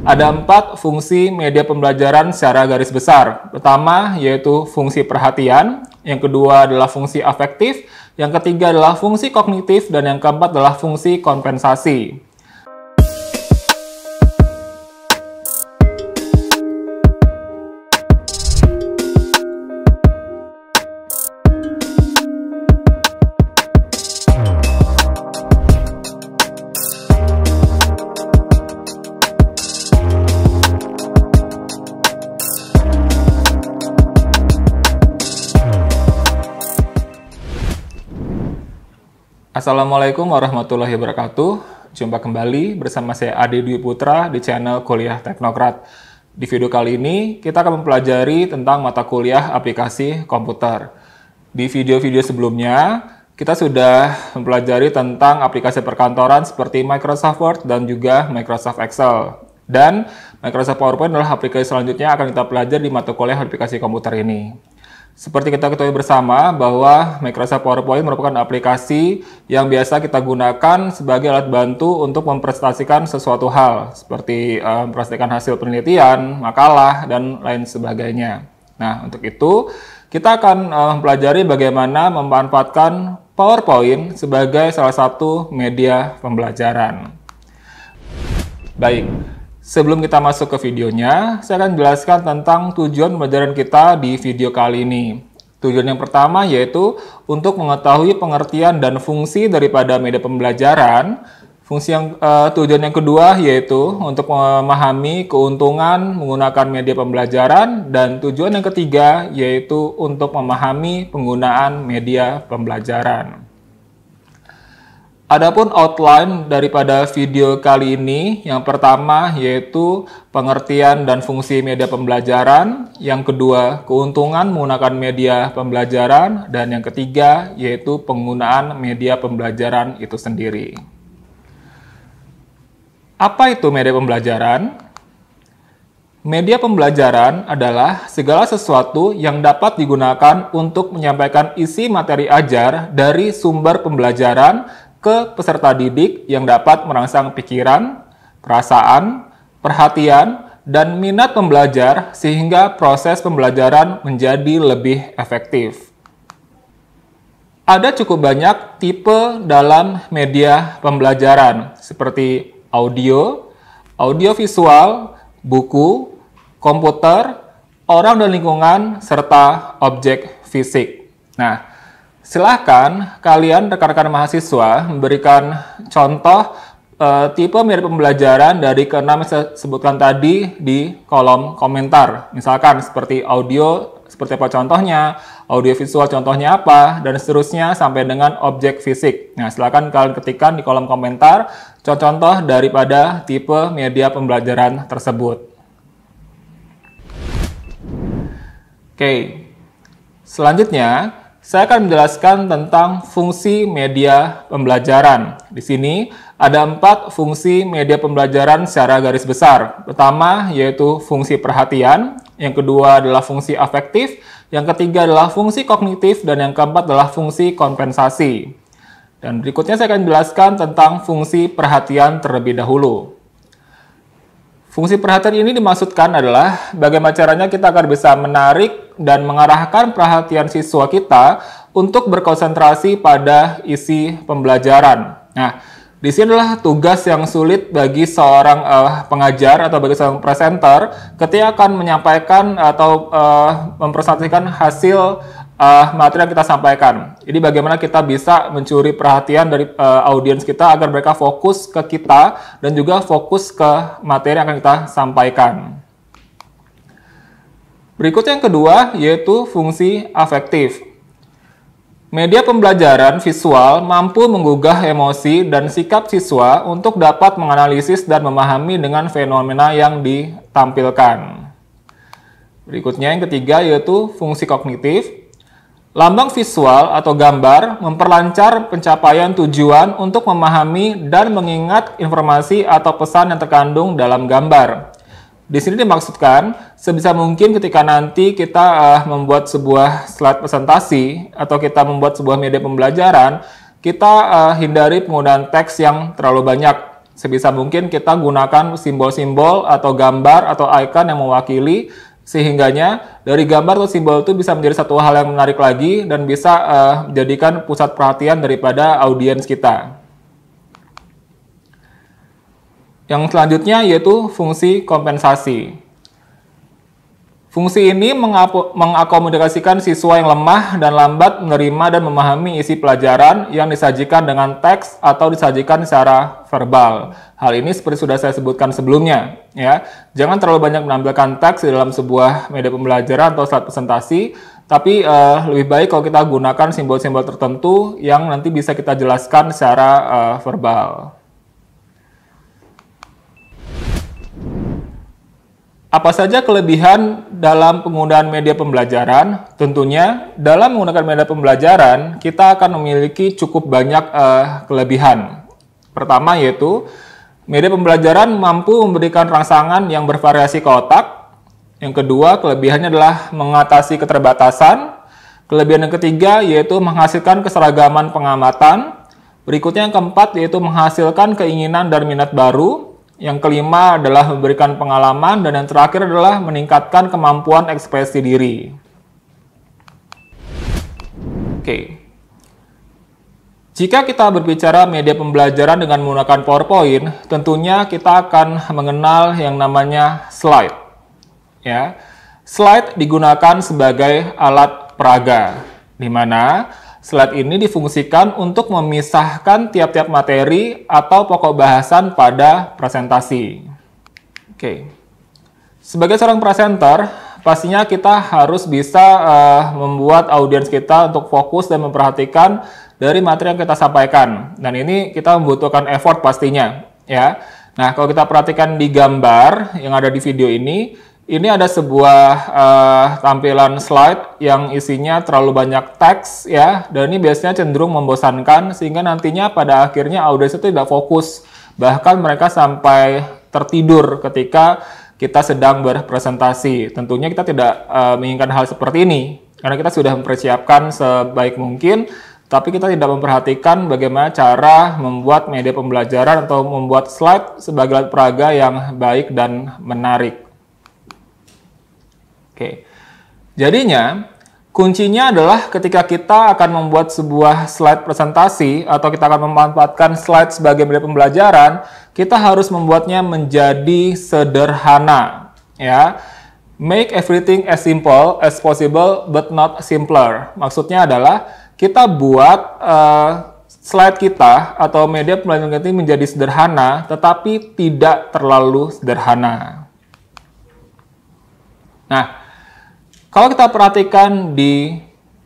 ada 4 fungsi media pembelajaran secara garis besar. Pertama yaitu fungsi perhatian, yang kedua adalah fungsi afektif, yang ketiga adalah fungsi kognitif, dan yang keempat adalah fungsi kompensasi. Assalamualaikum warahmatullahi wabarakatuh. Jumpa kembali bersama saya Adi Dwi Putra di channel Kuliah Teknokrat. Di video kali ini kita akan mempelajari tentang mata kuliah aplikasi komputer. Di video-video sebelumnya kita sudah mempelajari tentang aplikasi perkantoran seperti Microsoft Word dan juga Microsoft Excel. Dan Microsoft PowerPoint adalah aplikasi selanjutnya akan kita pelajari di mata kuliah aplikasi komputer ini. Seperti kita ketahui bersama bahwa Microsoft PowerPoint merupakan aplikasi yang biasa kita gunakan sebagai alat bantu untuk mempresentasikan sesuatu hal, seperti mempresentasikan hasil penelitian, makalah, dan lain sebagainya. Nah, untuk itu kita akan mempelajari bagaimana memanfaatkan PowerPoint sebagai salah satu media pembelajaran. Baik. Sebelum kita masuk ke videonya, saya akan jelaskan tentang tujuan pembelajaran kita di video kali ini. Tujuan yang pertama yaitu untuk mengetahui pengertian dan fungsi daripada media pembelajaran. Tujuan yang kedua yaitu untuk memahami keuntungan menggunakan media pembelajaran. Dan tujuan yang ketiga yaitu untuk memahami penggunaan media pembelajaran. Adapun outline daripada video kali ini, yang pertama yaitu pengertian dan fungsi media pembelajaran, yang kedua keuntungan menggunakan media pembelajaran, dan yang ketiga yaitu penggunaan media pembelajaran itu sendiri. Apa itu media pembelajaran? Media pembelajaran adalah segala sesuatu yang dapat digunakan untuk menyampaikan isi materi ajar dari sumber pembelajaran ke peserta didik yang dapat merangsang pikiran, perasaan, perhatian, dan minat pembelajar sehingga proses pembelajaran menjadi lebih efektif. Ada cukup banyak tipe dalam media pembelajaran seperti audio, audiovisual, buku, komputer, orang dan lingkungan, serta objek fisik. Nah, silahkan kalian rekan-rekan mahasiswa memberikan contoh tipe media pembelajaran dari ke-6 yang saya sebutkan tadi di kolom komentar. Misalkan seperti audio, seperti apa contohnya, audiovisual contohnya apa, dan seterusnya sampai dengan objek fisik. Nah, silahkan kalian ketikkan di kolom komentar contoh-contoh daripada tipe media pembelajaran tersebut. Oke, selanjutnya saya akan menjelaskan tentang fungsi media pembelajaran. Di sini ada 4 fungsi media pembelajaran secara garis besar. Pertama yaitu fungsi perhatian, yang kedua adalah fungsi afektif, yang ketiga adalah fungsi kognitif, dan yang keempat adalah fungsi kompensasi. Dan berikutnya saya akan menjelaskan tentang fungsi perhatian terlebih dahulu. Fungsi perhatian ini dimaksudkan adalah bagaimana caranya kita agar bisa menarik dan mengarahkan perhatian siswa kita untuk berkonsentrasi pada isi pembelajaran. Nah, di sini adalah tugas yang sulit bagi seorang pengajar atau bagi seorang presenter ketika akan menyampaikan atau mempresentasikan hasil materi yang kita sampaikan. Jadi bagaimana kita bisa mencuri perhatian dari audiens kita agar mereka fokus ke kita dan juga fokus ke materi yang akan kita sampaikan. Berikutnya yang kedua yaitu fungsi afektif. Media pembelajaran visual mampu menggugah emosi dan sikap siswa untuk dapat menganalisis dan memahami dengan fenomena yang ditampilkan. Berikutnya yang ketiga yaitu fungsi kognitif. Lambang visual atau gambar memperlancar pencapaian tujuan untuk memahami dan mengingat informasi atau pesan yang terkandung dalam gambar. Di sini dimaksudkan sebisa mungkin ketika nanti kita membuat sebuah slide presentasi atau kita membuat sebuah media pembelajaran, kita hindari penggunaan teks yang terlalu banyak. Sebisa mungkin kita gunakan simbol-simbol atau gambar atau icon yang mewakili, sehingganya dari gambar atau simbol itu bisa menjadi satu hal yang menarik lagi dan bisa menjadikan pusat perhatian daripada audiens kita. Yang selanjutnya yaitu fungsi kompensasi. Fungsi ini mengakomodasikan siswa yang lemah dan lambat menerima dan memahami isi pelajaran yang disajikan dengan teks atau disajikan secara verbal. Hal ini seperti sudah saya sebutkan sebelumnya, ya. Jangan terlalu banyak menampilkan teks di dalam sebuah media pembelajaran atau slide presentasi, tapi lebih baik kalau kita gunakan simbol-simbol tertentu yang nanti bisa kita jelaskan secara verbal. Apa saja kelebihan dalam penggunaan media pembelajaran? Tentunya, dalam menggunakan media pembelajaran, kita akan memiliki cukup banyak kelebihan. Pertama yaitu, media pembelajaran mampu memberikan rangsangan yang bervariasi ke otak. Yang kedua, kelebihannya adalah mengatasi keterbatasan. Kelebihan yang ketiga yaitu menghasilkan keseragaman pengamatan. Berikutnya yang keempat yaitu menghasilkan keinginan dan minat baru. Yang kelima adalah memberikan pengalaman, dan yang terakhir adalah meningkatkan kemampuan ekspresi diri. Oke. Jika kita berbicara media pembelajaran dengan menggunakan PowerPoint, tentunya kita akan mengenal yang namanya slide. Ya. Slide digunakan sebagai alat peraga, di mana slide ini difungsikan untuk memisahkan tiap-tiap materi atau pokok bahasan pada presentasi. Oke. Sebagai seorang presenter, pastinya kita harus bisa membuat audiens kita untuk fokus dan memperhatikan dari materi yang kita sampaikan. Dan ini kita membutuhkan effort pastinya, ya. Nah, kalau kita perhatikan di gambar yang ada di video ini ada sebuah tampilan slide yang isinya terlalu banyak teks, ya, dan ini biasanya cenderung membosankan sehingga nantinya pada akhirnya audiens itu tidak fokus, bahkan mereka sampai tertidur ketika kita sedang berpresentasi. Tentunya kita tidak menginginkan hal seperti ini karena kita sudah mempersiapkan sebaik mungkin, tapi kita tidak memperhatikan bagaimana cara membuat media pembelajaran atau membuat slide sebagai alat peraga yang baik dan menarik. Oke, jadinya kuncinya adalah ketika kita akan membuat sebuah slide presentasi atau kita akan memanfaatkan slide sebagai media pembelajaran, kita harus membuatnya menjadi sederhana, ya. Make everything as simple as possible but not simpler. Maksudnya adalah kita buat slide kita atau media pembelajaran kita menjadi sederhana, tetapi tidak terlalu sederhana. Nah, kalau kita perhatikan di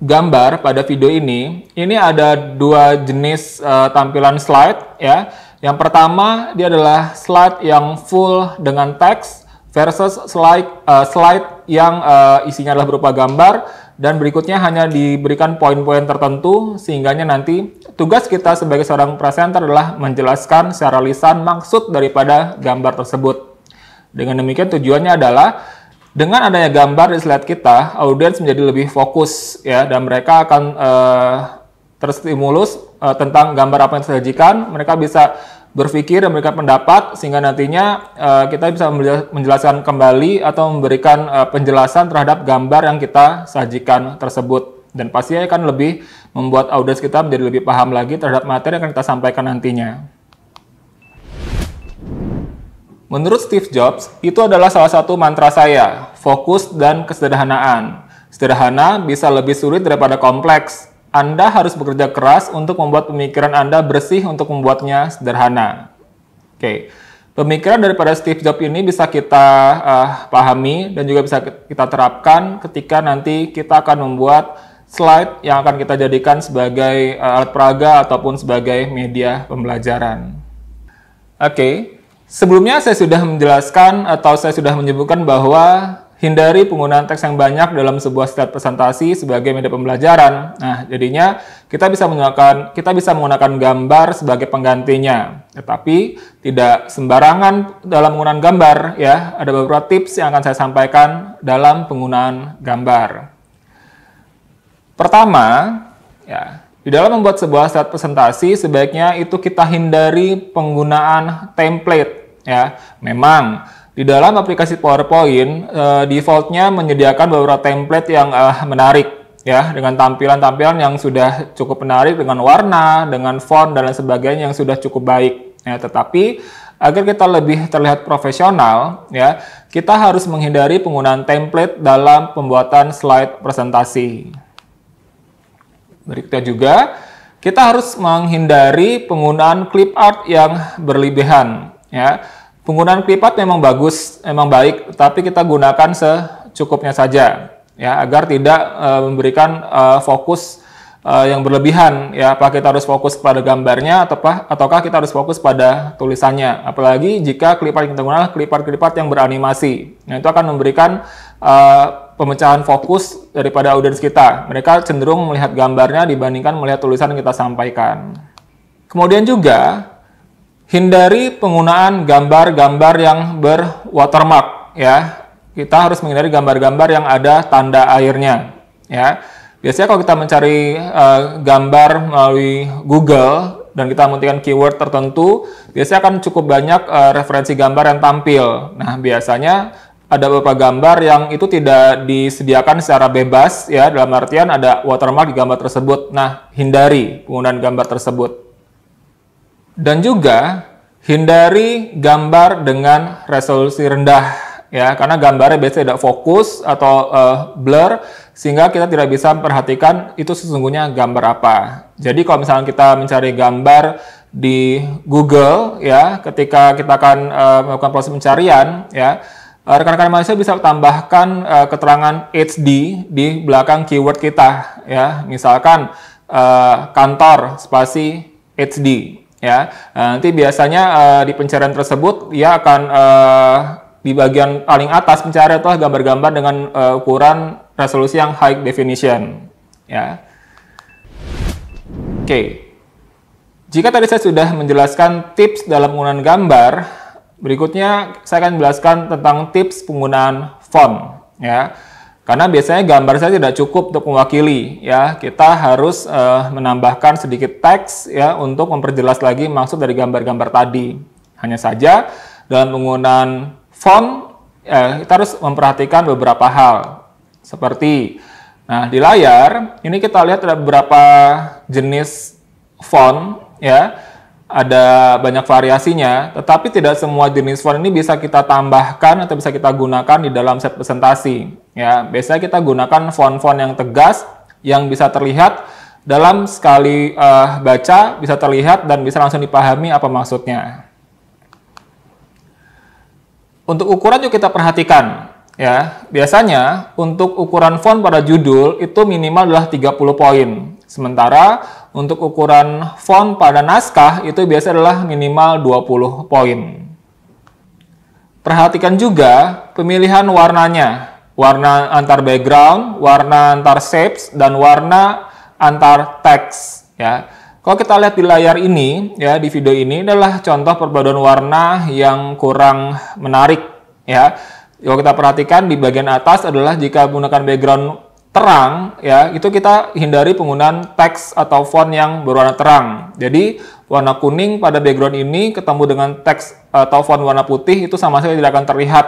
gambar pada video ini ada dua jenis tampilan slide, ya. Yang pertama, dia adalah slide yang full dengan teks versus slide yang isinya adalah berupa gambar, dan berikutnya hanya diberikan poin-poin tertentu, sehingganya nanti tugas kita sebagai seorang presenter adalah menjelaskan secara lisan maksud daripada gambar tersebut. Dengan demikian tujuannya adalah dengan adanya gambar di slide kita, audiens menjadi lebih fokus, ya, dan mereka akan terstimulus tentang gambar apa yang disajikan. Mereka bisa berpikir dan memberikan pendapat, sehingga nantinya kita bisa menjelaskan kembali atau memberikan penjelasan terhadap gambar yang kita sajikan tersebut. Dan pastinya akan lebih membuat audiens kita menjadi lebih paham lagi terhadap materi yang akan kita sampaikan nantinya. Menurut Steve Jobs, itu adalah salah satu mantra saya, fokus dan kesederhanaan. Sederhana bisa lebih sulit daripada kompleks. Anda harus bekerja keras untuk membuat pemikiran Anda bersih untuk membuatnya sederhana. Oke. Pemikiran daripada Steve Jobs ini bisa kita pahami dan juga bisa kita terapkan ketika nanti kita akan membuat slide yang akan kita jadikan sebagai alat peraga ataupun sebagai media pembelajaran. Oke. Sebelumnya saya sudah menjelaskan atau saya sudah menyebutkan bahwa hindari penggunaan teks yang banyak dalam sebuah slide presentasi sebagai media pembelajaran. Nah, jadinya kita bisa menggunakan gambar sebagai penggantinya. Tetapi tidak sembarangan dalam penggunaan gambar, ya. Ada beberapa tips yang akan saya sampaikan dalam penggunaan gambar. Pertama, ya, di dalam membuat sebuah slide presentasi sebaiknya itu kita hindari penggunaan template ya. Memang di dalam aplikasi PowerPoint defaultnya menyediakan beberapa template yang menarik ya, dengan tampilan-tampilan yang sudah cukup menarik dengan warna, dengan font dan lain sebagainya yang sudah cukup baik ya. Tetapi agar kita lebih terlihat profesional ya, kita harus menghindari penggunaan template dalam pembuatan slide presentasi. Berikutnya juga, kita harus menghindari penggunaan clip art yang berlebihan ya. Penggunaan clip art memang bagus, memang baik, tapi kita gunakan secukupnya saja ya, agar tidak memberikan fokus yang berlebihan ya. Apa kita harus fokus pada gambarnya ataukah kita harus fokus pada tulisannya, apalagi jika clip art yang kita gunakan clip art yang beranimasi. Nah, itu akan memberikan pemecahan fokus daripada audiens kita. Mereka cenderung melihat gambarnya dibandingkan melihat tulisan yang kita sampaikan. Kemudian juga hindari penggunaan gambar-gambar yang berwatermark ya. Kita harus menghindari gambar-gambar yang ada tanda airnya ya. Biasanya kalau kita mencari gambar melalui Google dan kita mengetikkan keyword tertentu, biasanya akan cukup banyak referensi gambar yang tampil. Nah, biasanya ada beberapa gambar yang itu tidak disediakan secara bebas ya, dalam artian ada watermark di gambar tersebut. Nah, hindari penggunaan gambar tersebut. Dan juga hindari gambar dengan resolusi rendah ya, karena gambarnya biasanya tidak fokus atau blur, sehingga kita tidak bisa memperhatikan itu sesungguhnya gambar apa. Jadi kalau misalnya kita mencari gambar di Google ya, ketika kita akan melakukan proses pencarian ya, rekan-rekan mahasiswa bisa tambahkan keterangan HD di belakang keyword kita ya, misalkan kantor spasi HD ya. Nanti biasanya di pencarian tersebut dia akan di bagian paling atas pencarian itu gambar-gambar dengan ukuran resolusi yang high definition ya. Oke. Jika tadi saya sudah menjelaskan tips dalam penggunaan gambar, berikutnya saya akan menjelaskan tentang tips penggunaan font ya. Karena biasanya gambar saya tidak cukup untuk mewakili ya. Kita harus menambahkan sedikit teks ya untuk memperjelas lagi maksud dari gambar-gambar tadi. Hanya saja dalam penggunaan font kita harus memperhatikan beberapa hal. Seperti di layar ini kita lihat ada beberapa jenis font ya. Ada banyak variasinya, tetapi tidak semua jenis font ini bisa kita tambahkan atau bisa kita gunakan di dalam set presentasi. Ya, biasanya kita gunakan font-font yang tegas, yang bisa terlihat dalam sekali baca, bisa terlihat dan bisa langsung dipahami apa maksudnya. Untuk ukuran juga kita perhatikan. Ya, biasanya untuk ukuran font pada judul itu minimal adalah 30 poin. Sementara untuk ukuran font pada naskah itu biasanya adalah minimal 20 poin. Perhatikan juga pemilihan warnanya. Warna antar background, warna antar shapes, dan warna antar teks. Ya. Kalau kita lihat di layar ini, ya di video ini adalah contoh perpaduan warna yang kurang menarik. Ya. Kalau kita perhatikan di bagian atas adalah jika menggunakan background terang, ya itu kita hindari penggunaan teks atau font yang berwarna terang. Jadi warna kuning pada background ini ketemu dengan teks atau font warna putih itu sama sekali tidak akan terlihat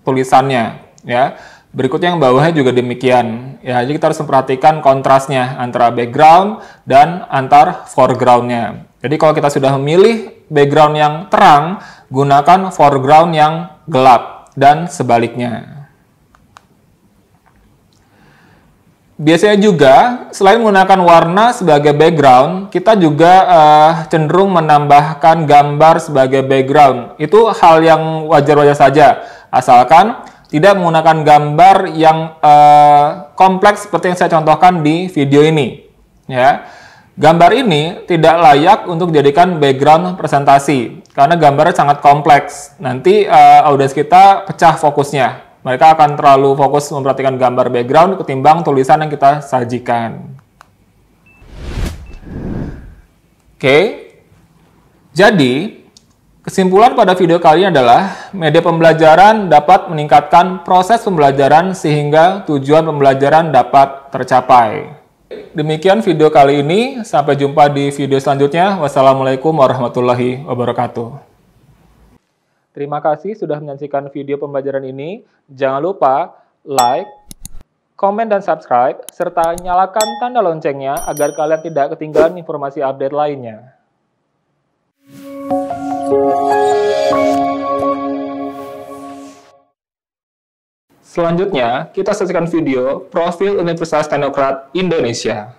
tulisannya. Ya. Berikutnya yang bawahnya juga demikian. Ya, jadi kita harus memperhatikan kontrasnya antara background dan antar foreground-nya. Jadi kalau kita sudah memilih background yang terang, gunakan foreground yang gelap dan sebaliknya. Biasanya juga, selain menggunakan warna sebagai background, kita juga cenderung menambahkan gambar sebagai background. Itu hal yang wajar-wajar saja, asalkan tidak menggunakan gambar yang kompleks seperti yang saya contohkan di video ini. Ya. Gambar ini tidak layak untuk dijadikan background presentasi, karena gambarnya sangat kompleks. Nanti audiens kita pecah fokusnya. Mereka akan terlalu fokus memperhatikan gambar background ketimbang tulisan yang kita sajikan. Oke, jadi kesimpulan pada video kali ini adalah media pembelajaran dapat meningkatkan proses pembelajaran sehingga tujuan pembelajaran dapat tercapai. Demikian video kali ini, sampai jumpa di video selanjutnya. Wassalamualaikum warahmatullahi wabarakatuh. Terima kasih sudah menyaksikan video pembelajaran ini. Jangan lupa like, komen, dan subscribe, serta nyalakan tanda loncengnya agar kalian tidak ketinggalan informasi update lainnya. Selanjutnya, kita saksikan video Profil Universitas Teknokrat Indonesia.